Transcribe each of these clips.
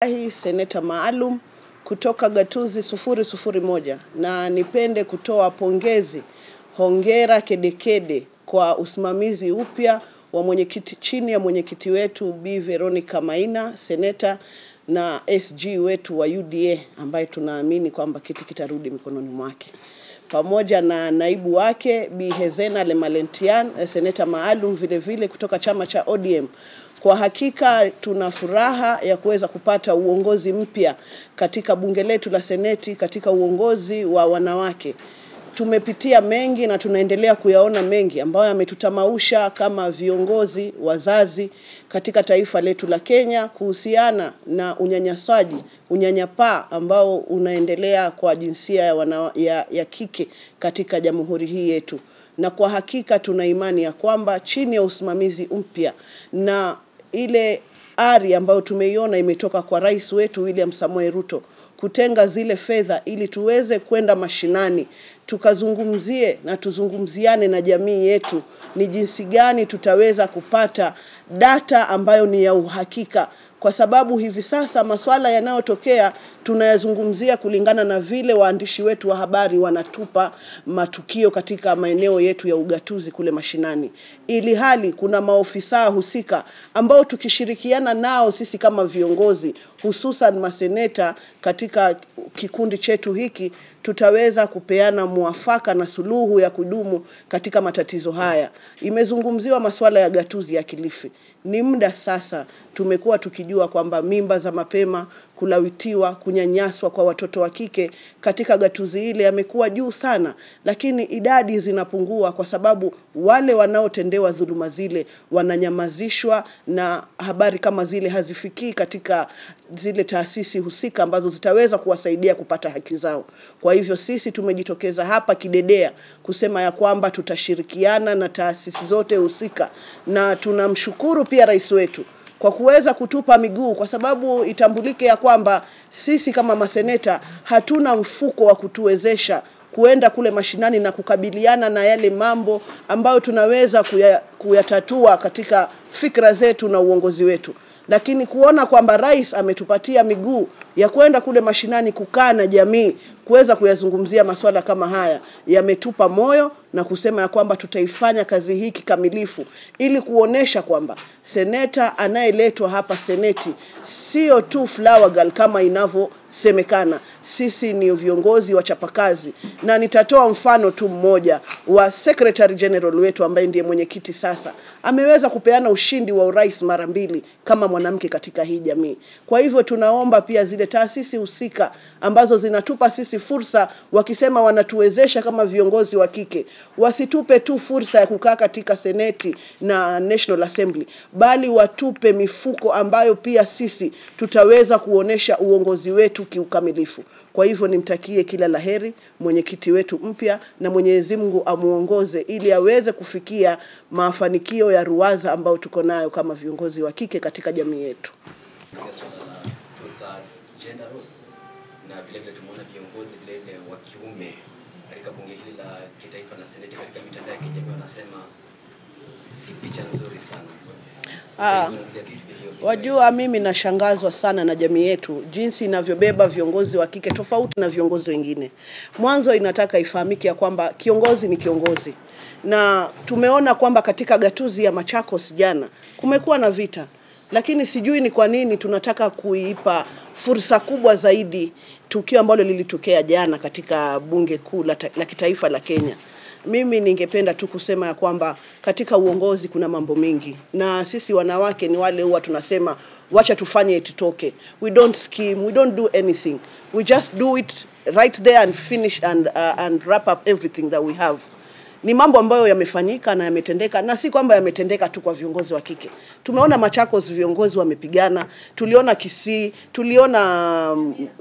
Abdullahi, seneta maalum kutoka gatuzi 001, na nipende kutoa pongezi, hongera kedekede kwa usimamizi upya wa mwenyekiti chini ya mwenyekiti wetu Bi Veronica Maina, seneta, na SG wetu wa UDA ambaye tunaamini kwamba kiti kitarudi mikononi mwake, pamoja na naibu wake Bi Hezena Lemalentian, seneta maalum vile vile kutoka chama cha ODM. Kwa hakika tuna furaha ya kuweza kupata uongozi mpya katika bunge letu la seneti, katika uongozi wa wanawake. Tumepitia mengi na tunaendelea kuyaona mengi ambayo yametutamausha kama viongozi, wazazi katika taifa letu la Kenya kuhusiana na unyanyasaji, unyanyapaa ambao unaendelea kwa jinsia ya kike katika jamhuri hii yetu. Na kwa hakika tuna imani ya kwamba chini ya usimamizi mpya na ile ari ambayo tumeiona imetoka kwa rais wetu William Samoei Ruto kutenga zile fedha ili tuweze kwenda mashinani, tukazungumzie na tuzungumziane na jamii yetu ni jinsi gani tutaweza kupata data ambayo ni ya uhakika, kwa sababu hivi sasa masuala yanayotokea tunayazungumzia kulingana na vile waandishi wetu wa habari wanatupa matukio katika maeneo yetu ya ugatuzi kule mashinani, ili hali kuna maofisa husika ambao tukishirikiana nao sisi kama viongozi, hususan maseneta katika kikundi chetu hiki, tutaweza kupeana muafaka na suluhu ya kudumu katika matatizo haya. Imezungumziwa masuala ya gatuzi ya Kilifi. Ni muda sasa tumekuwa tukijua kwamba mimba za mapema, kulawitiwa, kunyanyaswa kwa watoto wa kike katika gatuzi ile yamekuwa juu sana, lakini idadi zinapungua kwa sababu wale wanaotendewa dhuluma zile wananyamazishwa na habari kama zile hazifikii katika zile taasisi husika ambazo zitaweza kuwasaidia kupata haki zao. Kwa hivyo sisi tumejitokeza hapa kidedea kusema ya kwamba tutashirikiana na taasisi zote husika, na tunamshukuru pia rais wetu kwa kuweza kutupa miguu, kwa sababu itambulike ya kwamba sisi kama maseneta hatuna mfuko wa kutuwezesha kuenda kule mashinani na kukabiliana na yale mambo ambayo tunaweza kuyatatua katika fikra zetu na uongozi wetu. Lakini kuona kwamba rais ametupatia miguu ya kwenda kule mashinani kukaa na jamii kuweza kuyazungumzia masuala kama haya, yametupa moyo na kusema ya kwamba tutaifanya kazi hii kikamilifu ili kuonesha kwamba seneta anayeletwa hapa seneti sio tu flower girl kama inavyosemekana. Sisi ni viongozi wa chapakazi, na nitatoa mfano tu mmoja wa Secretary General wetu ambaye ndiye mwenyekiti sasa. Ameweza kupeana ushindi wa urais mara 2 kama mwanamke katika hii jamii. Kwa hivyo tunaomba pia zile taasisi husika ambazo zinatupa sisi fursa, wakisema wanatuwezesha kama viongozi wa kike, wasitupe tu fursa ya kukaa katika seneti na National Assembly, bali watupe mifuko ambayo pia sisi tutaweza kuonesha uongozi wetu kiukamilifu. Kwa hivyo nimtakie kila laheri mwenyekiti wetu mpya, na Mwenyezi Mungu amuongoze ili aweze kufikia mafanikio ya ruwaza ambayo tuko nayo kama viongozi wa kike katika jamii yetu. Na vile vile tumeona viongozi vile vile wa kiume katika bunge hili la kitaifa na seneti katika mitandao ya kijamii wanasema si picha nzuri sana. Wajua, mimi nashangazwa sana na jamii yetu jinsi inavyobeba viongozi wa kike tofauti na viongozi wengine. Mwanzo inataka ifahamike ya kwamba kiongozi ni kiongozi, na tumeona kwamba katika gatuzi ya Machakos jana kumekuwa na vita, lakini sijui ni kwa nini tunataka kuipa fursa kubwa zaidi tukio ambalo lilitokea jana katika bunge kuu la kitaifa la Kenya. Mimi ningependa tu kusema ya kwamba katika uongozi kuna mambo mengi, na sisi wanawake ni wale huwa tunasema wacha tufanye itutoke. We don't scheme, we don't do anything. We just do it right there and finish and wrap up everything that we have. Ni mambo ambayo yamefanyika na yametendeka, na si kwamba yametendeka tu kwa viongozi wa kike. Tumeona Machakos viongozi wamepigana, tuliona Kisii, tuliona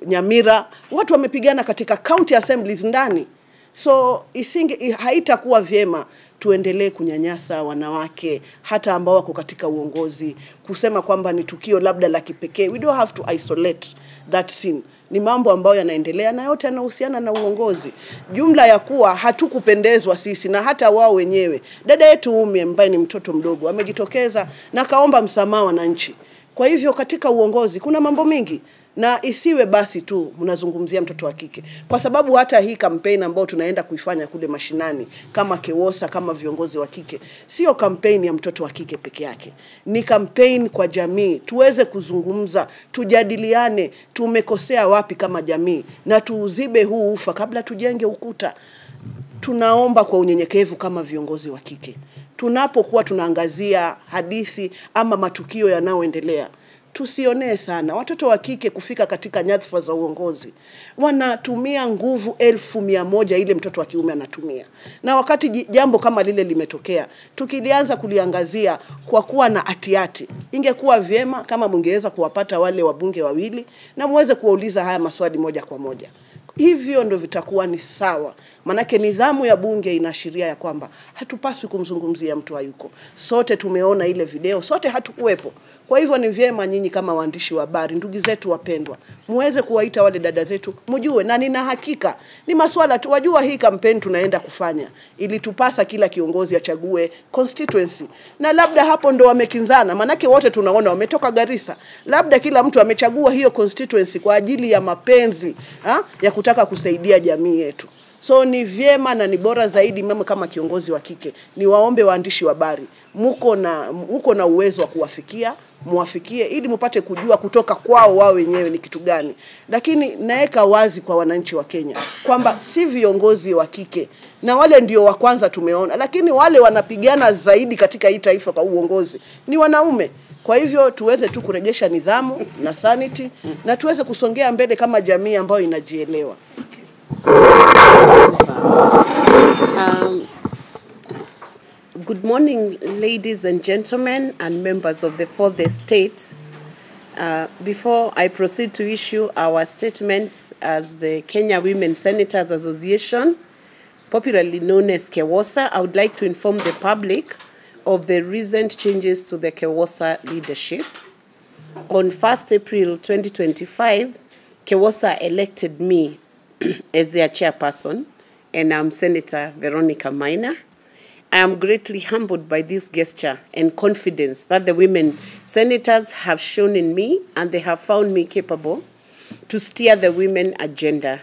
Nyamira, watu wamepigana katika county assemblies ndani. So haitakuwa vyema tuendelee kunyanyasa wanawake hata ambao wako katika uongozi, kusema kwamba ni tukio labda la kipekee. We don't have to isolate that scene. Ni mambo ambayo yanaendelea na yote yanahusiana na uongozi. Jumla ya kuwa hatukupendezwa sisi na hata wao wenyewe. Dada yetu ambaye ni mtoto mdogo amejitokeza na kaomba msamaha wananchi Kwa hivyo katika uongozi kuna mambo mingi, na isiwe basi tu mnazungumzia mtoto wa kike, kwa sababu hata hii kampeni ambayo tunaenda kuifanya kule mashinani kama KEWOSA, kama viongozi wa kike, sio kampeni ya mtoto wa kike peke yake, ni kampeni kwa jamii. Tuweze kuzungumza, tujadiliane, tumekosea wapi kama jamii, na tuuzibe huu ufa kabla tujenge ukuta. Tunaomba kwa unyenyekevu kama viongozi wa kike, tunapokuwa tunaangazia hadithi ama matukio yanayoendelea, tusionee sana. Watoto wa kike kufika katika nyadhifa za uongozi wanatumia nguvu 1100 ile mtoto wa kiume anatumia. Na wakati jambo kama lile limetokea, tukilianza kuliangazia kwa kuwa na atiati, ingekuwa vyema kama mngeweza kuwapata wale wabunge wawili na muweze kuwauliza haya maswali moja kwa moja. Hivyo ndo vitakuwa ni sawa. Manake nidhamu ya bunge inaashiria ya kwamba hatupaswi kumzungumzia mtu hayuko. Sote tumeona ile video, sote hatukuwepo. Kwa hivyo ni vyema nyinyi kama waandishi wa habari, ndugu zetu wapendwa, muweze kuwaita wale dada zetu, mjue, na nina hakika ni maswala tu. Wajua hii kampeni tunaenda kufanya ili tupasa kila kiongozi achague constituency, na labda hapo ndo wamekinzana. Manake wote tunaona wametoka Garissa, labda kila mtu amechagua hiyo constituency kwa ajili ya mapenzi ya kutaka kusaidia jamii yetu. So ni vyema na ni bora zaidi mimi kama kiongozi wa kike ni waombe waandishi wa habari, muko na uwezo wa kuwafikia, muwafikie ili mpate kujua kutoka kwao wao wenyewe ni kitu gani. Lakini naeka wazi kwa wananchi wa Kenya kwamba si viongozi wa kike, na wale ndio wa kwanza tumeona, lakini wale wanapigana zaidi katika hii taifa kwa uongozi ni wanaume. Kwa hivyo tuweze tu kurejesha nidhamu na sanity, na tuweze kusongea mbele kama jamii ambayo inajielewa. Good morning, ladies and gentlemen and members of the fourth estate. Before I proceed to issue our statement as the Kenya Women Senators Association, popularly known as KEWOSA, I would like to inform the public of the recent changes to the KEWOSA leadership. On 1st April 2025, KEWOSA elected me as their chairperson, and I'm Senator Veronica Maina. I am greatly humbled by this gesture and confidence that the women senators have shown in me, and they have found me capable to steer the women agenda.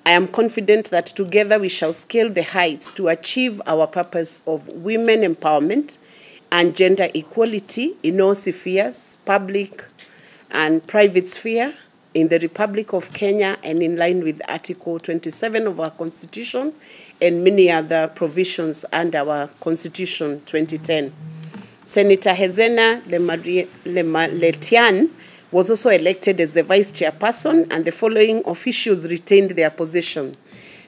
I am confident that together we shall scale the heights to achieve our purpose of women empowerment and gender equality in all spheres, public and private sphere, in the Republic of Kenya, and in line with Article 27 of our Constitution and many other provisions under our Constitution 2010. Senator Hezena Lemaletian was also elected as the vice chairperson, and the following officials retained their position.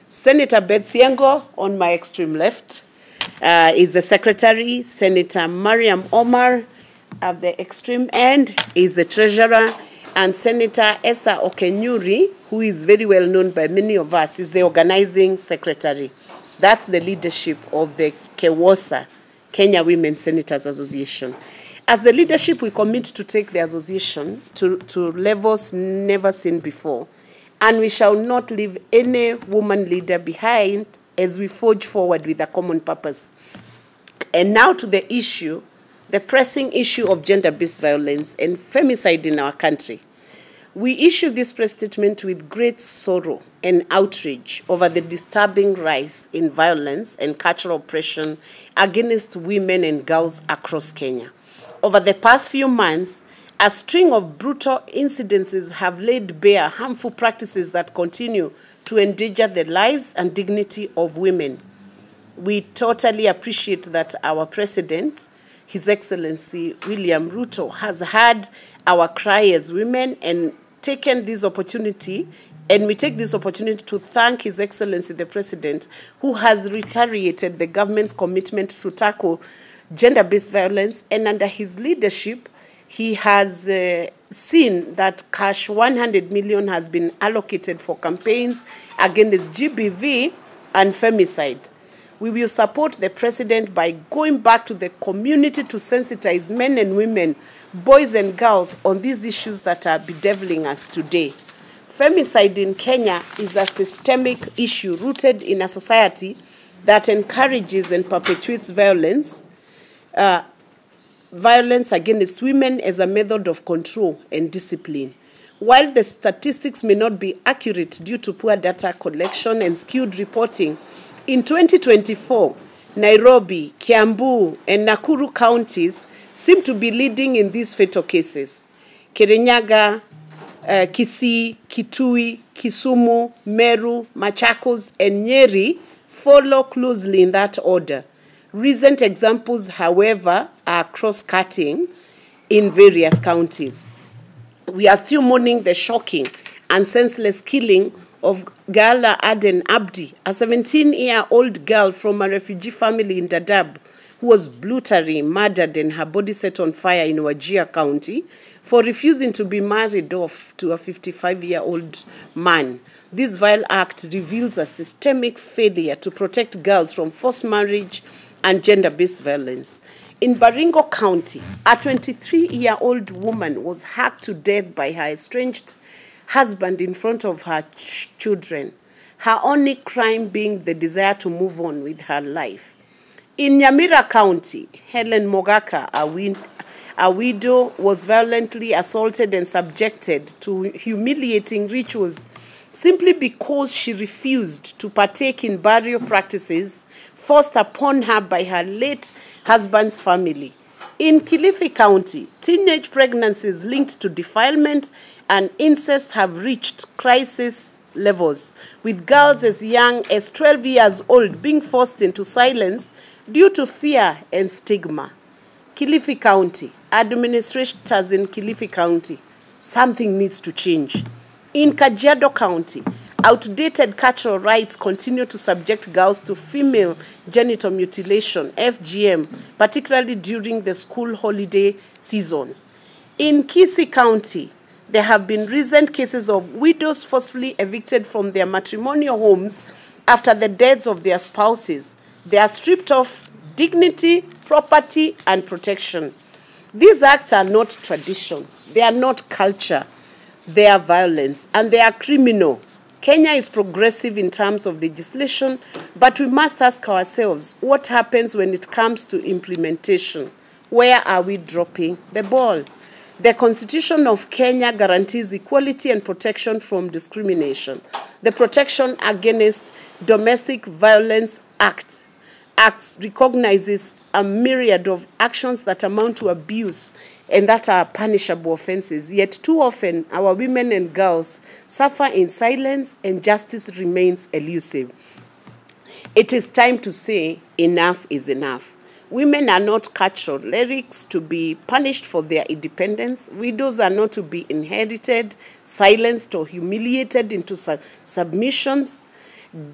Senator Betsiengo, on my extreme left, is the secretary. Senator Mariam Omar, at the extreme end, is the treasurer. And Senator Esa Okenyuri, who is very well known by many of us, is the organizing secretary. That's the leadership of the KEWOSA, Kenya Women Senators Association. As the leadership, we commit to take the association to levels never seen before. And we shall not leave any woman leader behind as we forge forward with a common purpose. And now to the issue, the pressing issue of gender-based violence and femicide in our country. We issue this press statement with great sorrow and outrage over the disturbing rise in violence and cultural oppression against women and girls across Kenya. Over the past few months, a string of brutal incidences have laid bare harmful practices that continue to endanger the lives and dignity of women. We totally appreciate that our president, His Excellency William Ruto, has heard our cry as women and taken this opportunity, and we take this opportunity to thank His Excellency the President, who has reiterated the government's commitment to tackle gender-based violence, and under his leadership, he has seen that cash 100 million has been allocated for campaigns against GBV and femicide. We will support the president by going back to the community to sensitize men and women, boys and girls on these issues that are bedeviling us today. Femicide in Kenya is a systemic issue rooted in a society that encourages and perpetuates violence. violence against women as a method of control and discipline. While the statistics may not be accurate due to poor data collection and skewed reporting, in 2024, Nairobi, Kiambu, and Nakuru counties seem to be leading in these fatal cases. Kirinyaga, Kisii, Kitui, Kisumu, Meru, Machakos, and Nyeri follow closely in that order. Recent examples, however, are cross-cutting in various counties. We are still mourning the shocking and senseless killing of Gala Aden Abdi, a 17-year-old girl from a refugee family in Dadaab, who was brutally murdered and her body set on fire in Wajir County for refusing to be married off to a 55-year-old man. This vile act reveals a systemic failure to protect girls from forced marriage and gender-based violence. In Baringo County, a 23-year-old woman was hacked to death by her estranged husband in front of her children, her only crime being the desire to move on with her life. In NYAMIRA County, Helen Mogaka, a widow, was violently assaulted and subjected to humiliating rituals simply because she refused to partake in burial practices forced upon her by her late husband's family. In Kilifi County, teenage pregnancies linked to defilement and incest have reached crisis levels, with girls as young as 12 years old being forced into silence due to fear and stigma. Kilifi County, administrators in Kilifi County, something needs to change. In Kajiado County, outdated cultural rites continue to subject girls to female genital mutilation, FGM, particularly during the school holiday seasons. In Kisii County, there have been recent cases of widows forcefully evicted from their matrimonial homes after the deaths of their spouses. They are stripped of dignity, property, and protection. These acts are not tradition. They are not culture. They are violence, and they are criminal. Kenya is progressive in terms of legislation, but we must ask ourselves, what happens when it comes to implementation? Where are we dropping the ball? The Constitution of Kenya guarantees equality and protection from discrimination. The Protection Against Domestic Violence Act recognizes a myriad of actions that amount to abuse and that are punishable offenses. Yet too often, our women and girls suffer in silence and justice remains elusive. It is time to say enough is enough. Women are not cultural lyrics to be punished for their independence. Widows are not to be inherited, silenced, or humiliated into submissions.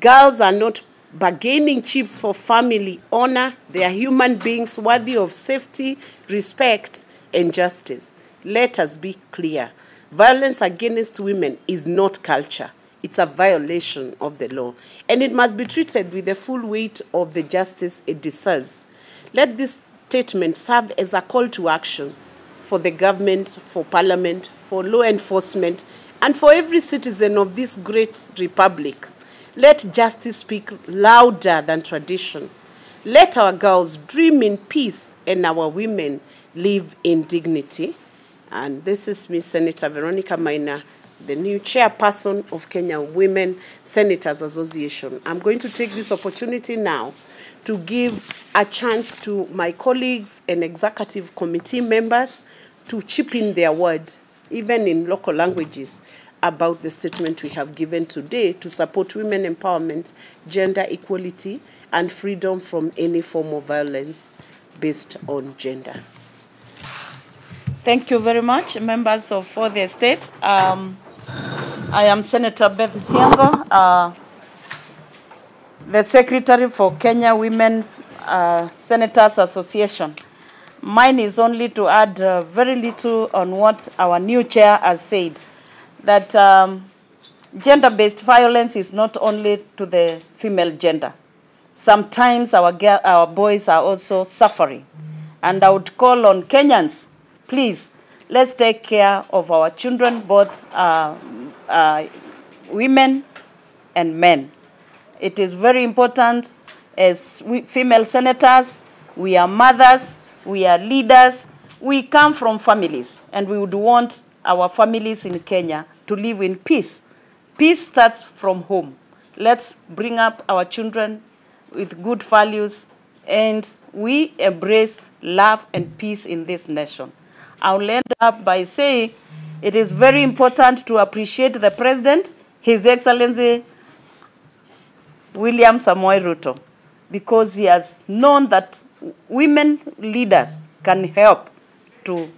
Girls are not bargaining chips for family honor. They are human beings worthy of safety, respect, and justice. Let us be clear. Violence against women is not culture. It's a violation of the law, and it must be treated with the full weight of the justice it deserves. Let this statement serve as a call to action for the government, for parliament, for law enforcement, and for every citizen of this great republic. Let justice speak louder than tradition. Let our girls dream in peace and our women live in dignity. And this is Miss Senator Veronica Maina, the new chairperson of Kenya Women Senators Association. I'm going to take this opportunity now to give a chance to my colleagues and executive committee members to chip in their word, even in local languages, about the statement we have given today to support women empowerment, gender equality, and freedom from any form of violence based on gender. Thank you very much, members of For the State. I am Senator Beth Siango, the Secretary for Kenya Women Senators Association. Mine is only to add very little on what our new chair has said, that gender-based violence is not only to the female gender. Sometimes our boys are also suffering. And I would call on Kenyans, please, let's take care of our children, both women and men. It is very important as female senators, we are mothers, we are leaders, we come from families, and we would want our families in Kenya to live in peace. Peace starts from home. Let's bring up our children with good values, and we embrace love and peace in this nation. I'll end up by saying it is very important to appreciate the President, His Excellency William Samoei Ruto, because he has known that women leaders can help to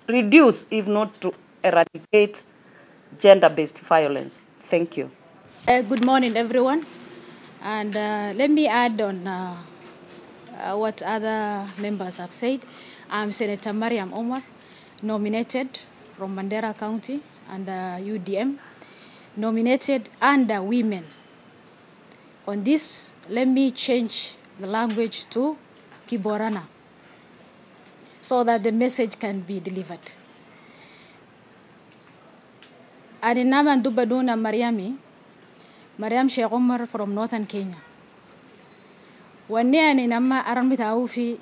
reduce, if not to eradicate, gender-based violence. Thank you. Good morning, everyone. And let me add on what other members have said. I'm Senator Mariam Omar, nominated from Mandera County under UDM, nominated under women. On this, let me change the language to Kiborana so that the message can be delivered. Aninama Dubaduna Mariam Sheikh Omar from Northern Kenya. Wanne aninama aramita aufi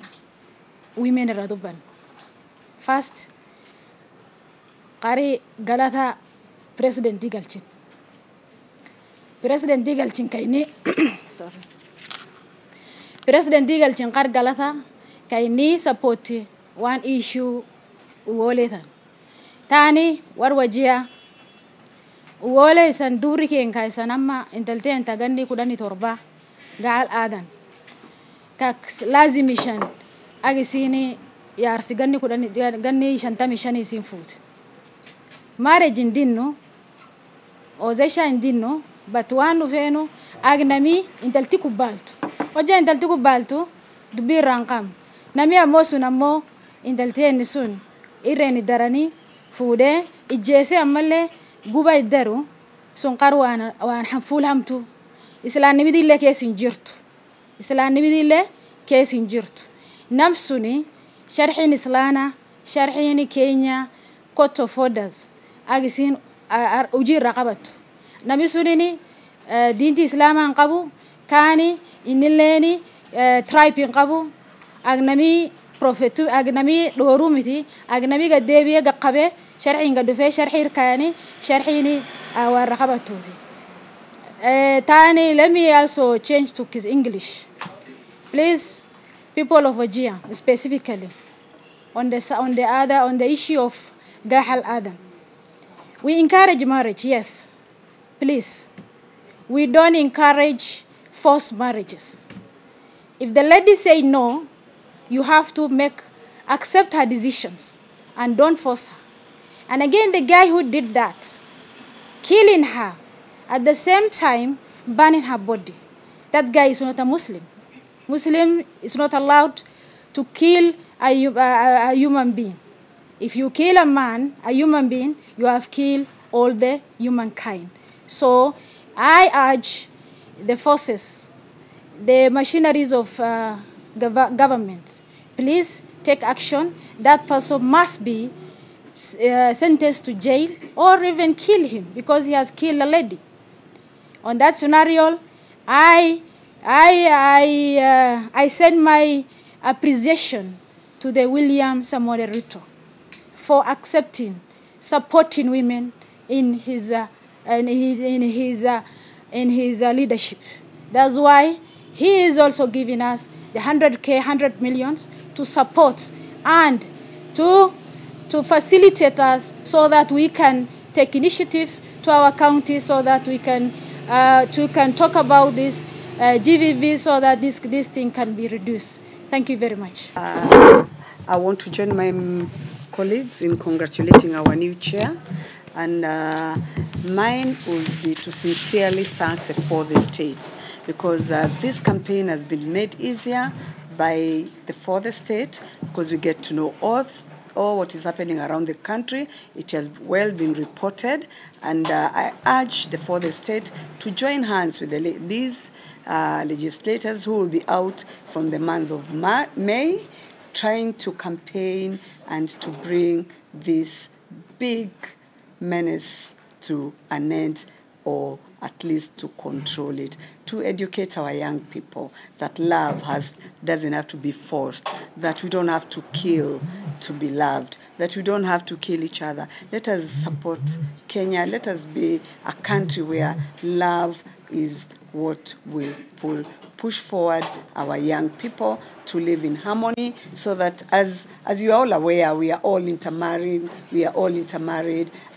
women raduban. First, Kari Galata President Digalchin. President Digalchin kaini sorry. President Digalchin Kar Galata kaini support one issue uoletan. Tani warwajia uole isan duri kenka isan amma intalte antagani kudani torba gaal adan. Kak lazimishan agisini yarsi ganni kudani ganni shantami shani sin food. Marriage indinno ozesha indinno batuanu feno agnami intalti kubaltu oja intalti kubaltu dubi rankam nami amosu namo intalte nisun ireni darani fude ijese amalle guba iddaru sun qarwana wan hanful hamtu islani bidille kesin jirtu islani bidille kesin jirtu nafsuni sharhin islana sharhini Kenya court of orders agisin ujir raqabatu nami sunini dinti islaman qabu kani inileni tribe qabu agnami profetu agnami dorumiti agnami gadebiye gaqabe sharhin gadufe sharhir kani sharhini awar raqabatuti. Tani, let me also change to English. Please, people of Wajir, specifically on the issue of Gahal Adan. We encourage marriage, yes. Please, we don't encourage forced marriages. If the lady say no, you have to accept her decisions and don't force her. And again, the guy who did that, killing her, at the same time burning her body, that guy is not a Muslim. Muslim is not allowed to kill a human being. If you kill a man, a human being, you have killed all the humankind. So I urge the forces, the machineries of government, please take action. That person must be sentenced to jail or even kill him because he has killed a lady. On that scenario, I send my appreciation to the William Samoei Ruto for supporting women in his leadership. That's why he is also giving us the 100 millions to support and to facilitate us so that we can take initiatives to our county so that we can talk about this GVV so that this thing can be reduced. Thank you very much. I want to join my colleagues in congratulating our new chair, and mine would be to sincerely thank the fourth estate because this campaign has been made easier by the fourth estate because we get to know all what is happening around the country. It has well been reported, and I urge the fourth estate to join hands with these legislators who will be out from the month of May trying to campaign and to bring this big menace to an end or at least to control it, to educate our young people that love doesn't have to be forced, that we don't have to kill to be loved, that we don't have to kill each other. Let us support Kenya. Let us be a country where love is what we push forward our young people to live in harmony, so that as you are all aware, we are all intermarried,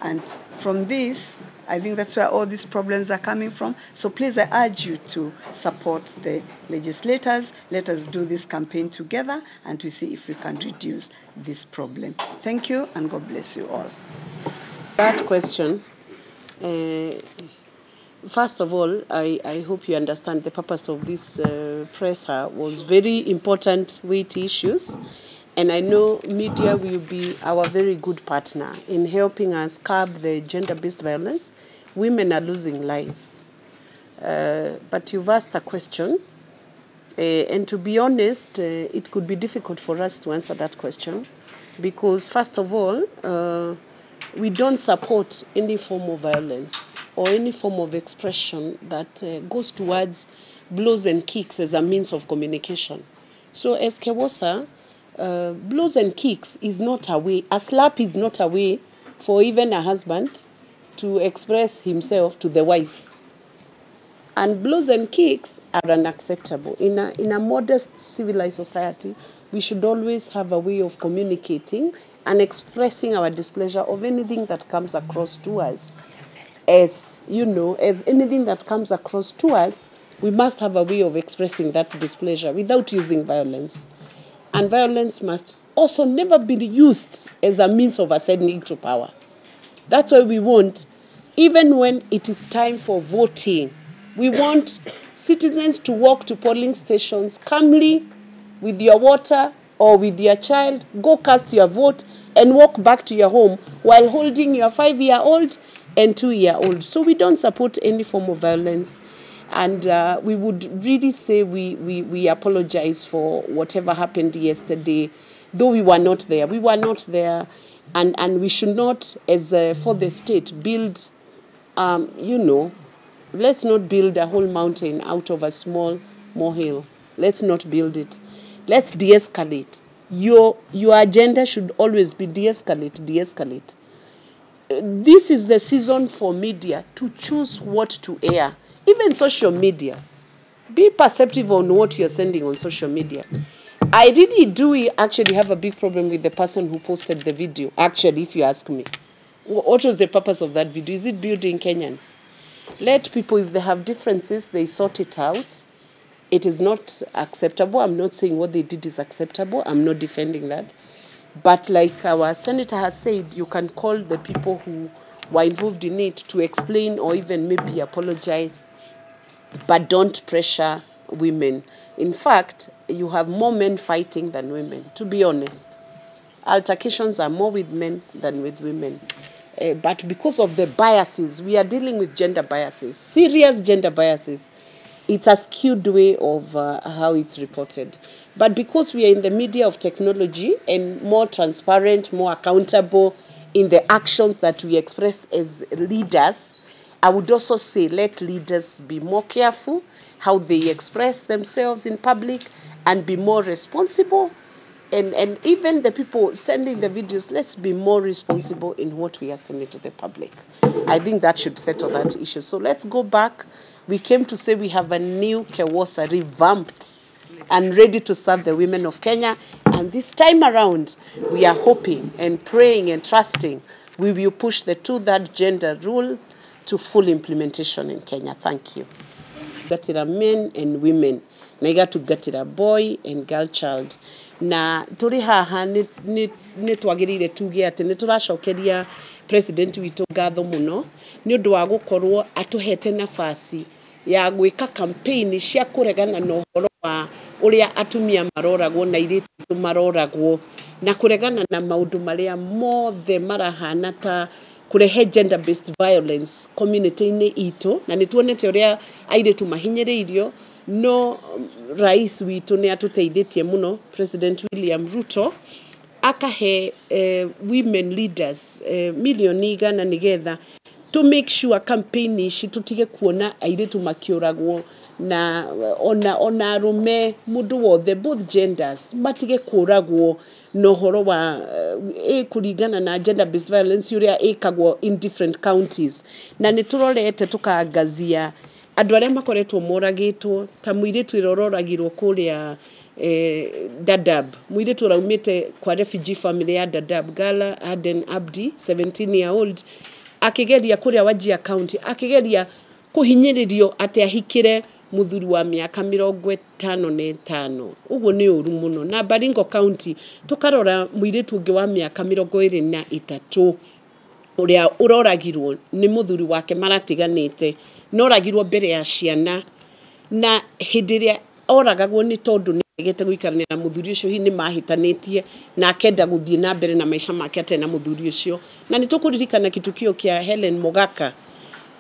and from this, I think that's where all these problems are coming from. So please, I urge you to support the legislators. Let us do this campaign together, and we see if we can reduce this problem. Thank you, and God bless you all. That question, first of all, I hope you understand the purpose of this presser was very important, weighty issues. And I know media will be our very good partner in helping us curb the gender-based violence. Women are losing lives. But you've asked a question. And to be honest, it could be difficult for us to answer that question. Because first of all, we don't support any form of violence or any form of expression that goes towards blows and kicks as a means of communication. So as KEWOSA, blows and kicks is not a way, a slap is not a way for even a husband to express himself to the wife. And blows and kicks are unacceptable. In a modest, civilized society, we should always have a way of communicating and expressing our displeasure of anything that comes across to us. As you know, as anything that comes across to us, we must have a way of expressing that displeasure without using violence. And violence must also never be used as a means of ascending to power. That's why we want, even when it is time for voting, we want citizens to walk to polling stations calmly with your water or with your child, go cast your vote, and walk back to your home while holding your 5-year-old and 2-year-old. So we don't support any form of violence. And we would really say we apologize for whatever happened yesterday, though we were not there. We were not there, and we should not, as for the state, build, let's not build a whole mountain out of a small molehill. Let's not build it. Let's de-escalate. Your agenda should always be de-escalate. This is the season for media to choose what to air. Even social media. Be perceptive on what you're sending on social media. I really do actually have a big problem with the person who posted the video, actually, if you ask me. What was the purpose of that video? Is it building Kenyans? Let people, if they have differences, they sort it out. It is not acceptable. I'm not saying what they did is acceptable. I'm not defending that. But like our senator has said, you can call the people who were involved in it to explain or even maybe apologize, but don't pressure women. In fact, you have more men fighting than women, to be honest. Altercations are more with men than with women. But because of the biases, we are dealing with gender biases, serious gender biases. It's a skewed way of how it's reported. But because we are in the media of technology and more transparent, more accountable in the actions that we express as leaders, I would also say let leaders be more careful how they express themselves in public and be more responsible. And even the people sending the videos, let's be more responsible in what we are sending to the public. I think that should settle that issue. So let's go back. We came to say we have a new KEWOSA, revamped and ready to serve the women of Kenya. And this time around, we are hoping and praying and trusting we will push the 2/3 gender rule to full implementation in Kenya. Thank you. Gatira men and women. Na igatu gatira boy and girl child. Na turi haha ni twagirire tuge ati ni turacokeria president witu ngatho muno ni undu wa gukorwo atuhete nafasi ya gwika campaign cia kuregana na uhoro wa uria atumia maroragwo na iritu maroragwo na kuregana na maundu maria mothe marahana ta kurehe gender based violence community-ini itu na nituonete uria airitu mahinyiriirio no rais witu ni atuteithitie muno President William Ruto akahe women leaders milioni igana nigetha to make sure campaign ici tutige kuona airitu makiuragwo na ona arume mundu wothe both genders matige kuragwo no horo wa kuringana na gender based violence uria ikagwo in different counties na niturorete tukangazia andu aria makoretwo moragitwo ta muiritu irororagirwo kuria Dadaab muiritu raumite kwa refugee family ya Dadaab Gala Aden Abdi 17-year-old akigeria kuria Wajir county akigeria kuhinyiririo ati ahikire muthuri wa miaka 55 uguo ni uru muno na Baringo county tukarora muiritu ungi wa miaka 23 uria uroragirwo ni muthuri wake maratiganite noragirwo mbere ya ciana na hindiria oragagwo ni tondu gete guikarania na muthuri ucio hi ni mahitanitie na akenda guthie na mbere na maisha make atena muthuri ucio na nitukuririkana kitukio kia Helen Mogaka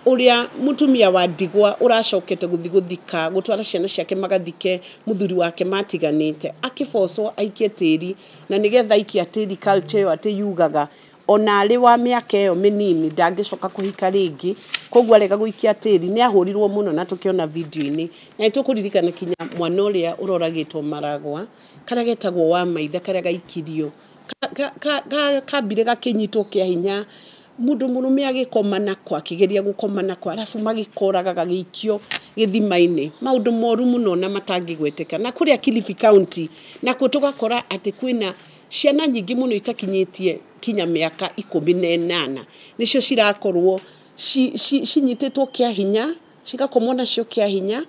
uria mutumia wa ndigwa uracokete guthika gutwara ciana ciake magathike muthuri wake matiganite akibocwo aikie tiri na nigetha aikia tiri culture yo ati yugaga ona ari wa miaka iyo minini ndangicoka kuhika ringi koguo arega guikia tiri ni ahurirwo muno na tukiona video-ini na itukuririkana kinya mwana uria uroragitwo Maragwa karia getagwo wa maitha karia gaikirio kabire gakinyitwo kia hinya mundu murume agikomana kwa kigeria gukomana kwa arafu magikoraga gagikio githima-ini maundu moru muno na matangigweteka na kuria Kilifi County na kutugakora ati kwina ciana nyingi muno itakinyitie kinya miaka 18 nicio cirakorwo cinyitetwo kia hinya cigakomwo nacio kia hinya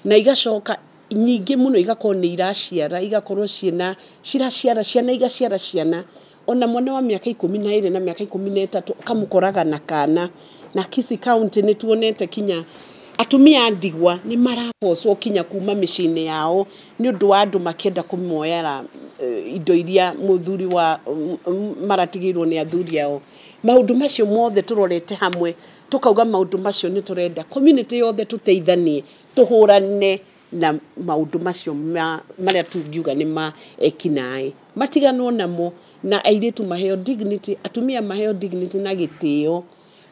na igacoka nyingi muno igakorwo ni iraciara igakorwo ciraciara ciana igaciara ciana ona mwana wa miaka 12 na miaka 13 kamukoraga na kana na Kisii County ni tuonete kinya atumia ndigwa ni marabocwo kinya kuma micini yao ni undu wa andu makenda kumoyera indo iria muthuri wa maratigirwo ni athuri yao maundu macio mothe turorete hamwe tukauga maundu macio ni turenda community yothe tuteithanie tuhurane na maundu macio maria tungiuga ni ma ekinai matiganwo namo na airitu maheo dignity atumia maheo dignity na gitio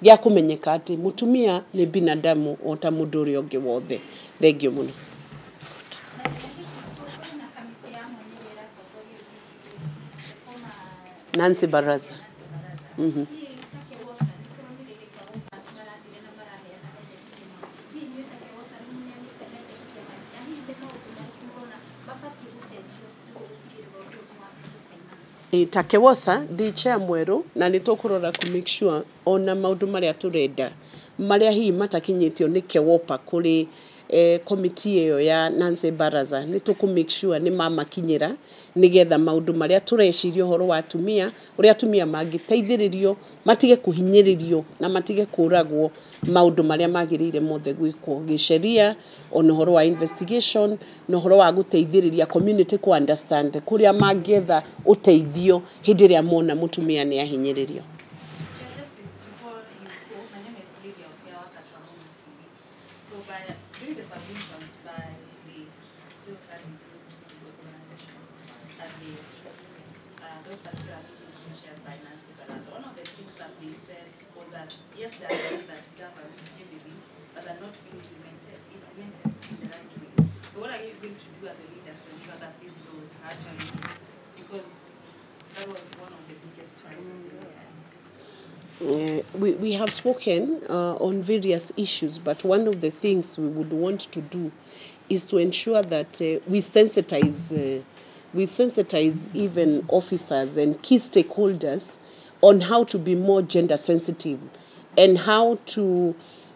gya kumenyeka ati mutumia ni binadamu ota mundu uria ungi wothe thengio muno Nancy Baraza ta KEWOSA ndi chair mweru na nitukurora ku make sure ona maundu maria turenda maria hi matakinyitio ni KEWOPA kuri committee iyo ya Nancy Baraza nituku make sure ni mamakinyira nigetha maundu maria turecirio horo wa atumia uria atumia mangiteithiririo matige kuhinyiririo na matige kuragwo maundu maria magirire mothe gwikwo gisheria ono horo wa investigation no horo wa guteithiriria community ku understand kuria mangetha uteithio hindi ria mona mutumia ni ahinyiririo. Yes, there are things that govern GBB, but are not being implemented in the right way. So what are you going to do as the leaders to ensure that these laws are actually implemented? Because that was one of the biggest crises we have spoken on various issues, but one of the things we would want to do is to ensure that we sensitize even officers and key stakeholders on how to be more gender sensitive and how to,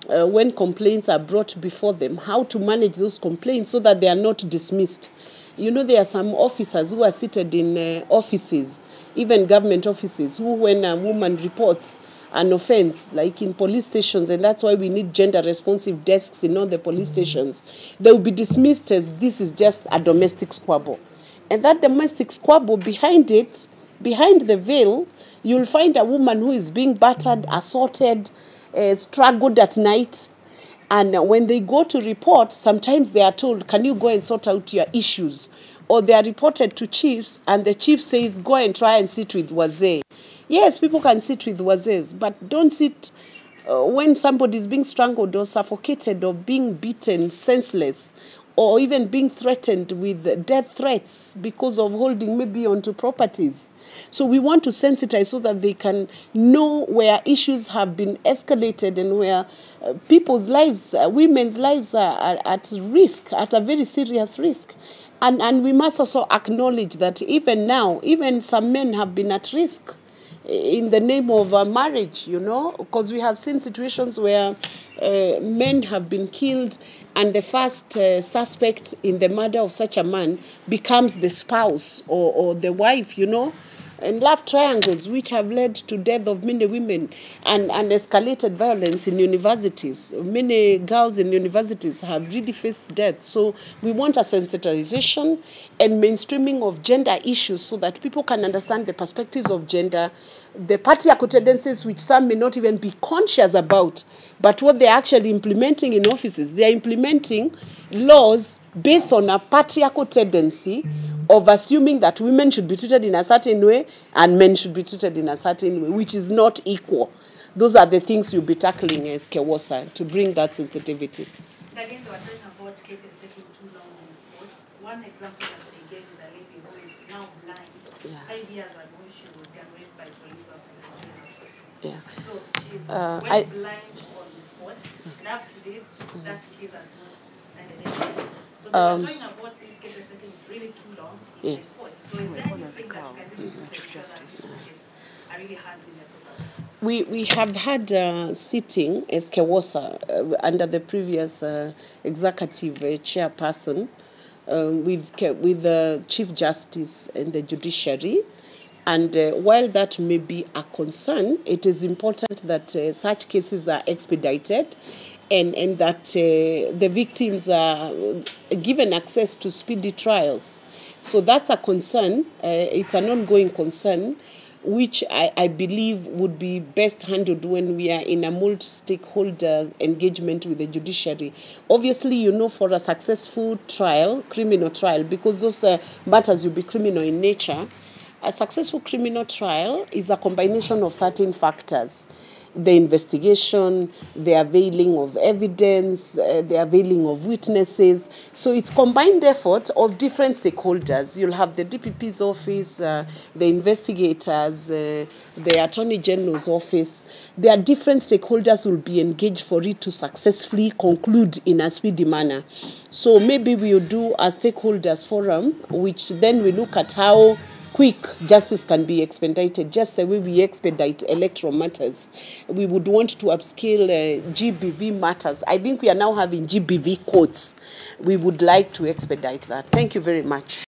when complaints are brought before them, how to manage those complaints so that they are not dismissed. You know, there are some officers who are seated in offices, even government offices, who when a woman reports an offense, like in police stations, and that's why we need gender-responsive desks in all the police stations, they will be dismissed as this is just a domestic squabble. And that domestic squabble, behind it, behind the veil, you'll find a woman who is being battered, assaulted, struggled at night. And when they go to report, sometimes they are told, can you go and sort out your issues? Or they are reported to chiefs, and the chief says, go and try and sit with wazee. Yes, people can sit with wazees, but don't sit when somebody is being strangled or suffocated or being beaten senseless, or even being threatened with death threats because of holding maybe onto properties. So we want to sensitize so that they can know where issues have been escalated and where people's lives, women's lives are at risk, at a very serious risk. And we must also acknowledge that even now, even some men have been at risk in the name of marriage, you know, because we have seen situations where men have been killed and the first suspect in the murder of such a man becomes the spouse or the wife, you know, and love triangles which have led to death of many women and escalated violence in universities. Many girls in universities have really faced death. So we want a sensitization and mainstreaming of gender issues so that people can understand the perspectives of gender, the patriarchal tendencies which some may not even be conscious about, but what they're actually implementing in offices. They're implementing laws based on a patriarchal tendency of assuming that women should be treated in a certain way and men should be treated in a certain way, which is not equal. Those are the things you'll be tackling as KEWOSA to bring that sensitivity. Again, they were talking about cases taking too long in court. One example that they gave is a lady who is now blind. Yeah. 5 years ago, she was gang raped by police officers during her process. Yeah. So she went blind on the spot, and up to date, that case has not ended anything. So they were talking about these cases taking really too long in the court. So is there anything that you can do to ensure that these cases are really handled properly? We have had sitting as KEWOSA under the previous executive chairperson with the Chief Justice and the judiciary. And while that may be a concern, it is important that such cases are expedited and that the victims are given access to speedy trials. So that's a concern. It's an ongoing concern, which I believe would be best handled when we are in a multi-stakeholder engagement with the judiciary. Obviously, you know, for a successful trial, criminal trial, because those matters will be criminal in nature, a successful criminal trial is a combination of certain factors. The investigation, the availing of evidence, the availing of witnesses. So it's combined effort of different stakeholders. You'll have the DPP's office, the investigators, the Attorney General's office. There are different stakeholders who will be engaged for it to successfully conclude in a speedy manner. So maybe we'll do a stakeholders forum, which then we look at how quick justice can be expedited, just the way we expedite electoral matters. We would want to upscale GBV matters. I think we are now having GBV courts. We would like to expedite that. Thank you very much.